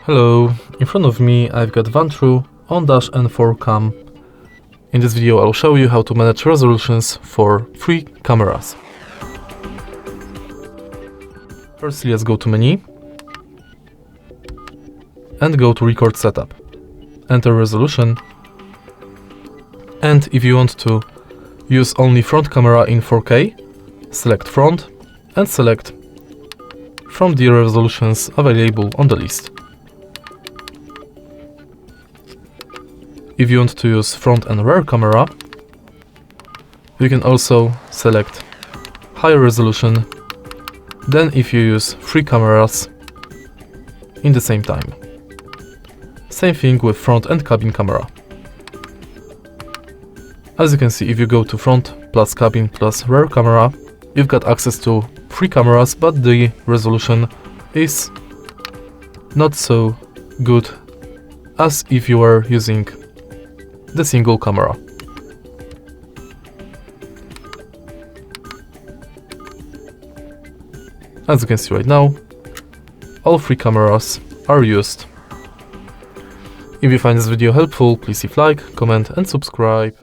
Hello, in front of me I've got Vantrue N4 cam. In this video I'll show you how to manage resolutions for 3 cameras. Firstly, let's go to menu and go to record setup. Enter resolution, and if you want to use only front camera in 4K, select front and select from the resolutions available on the list. If you want to use front and rear camera, you can also select higher resolution than if you use 3 cameras in the same time. Same thing with front and cabin camera. As you can see, if you go to front plus cabin plus rear camera, you've got access to 3 cameras, but the resolution is not so good as if you were using the single camera. As you can see right now, all 3 cameras are used. If you find this video helpful, please leave like, comment and subscribe.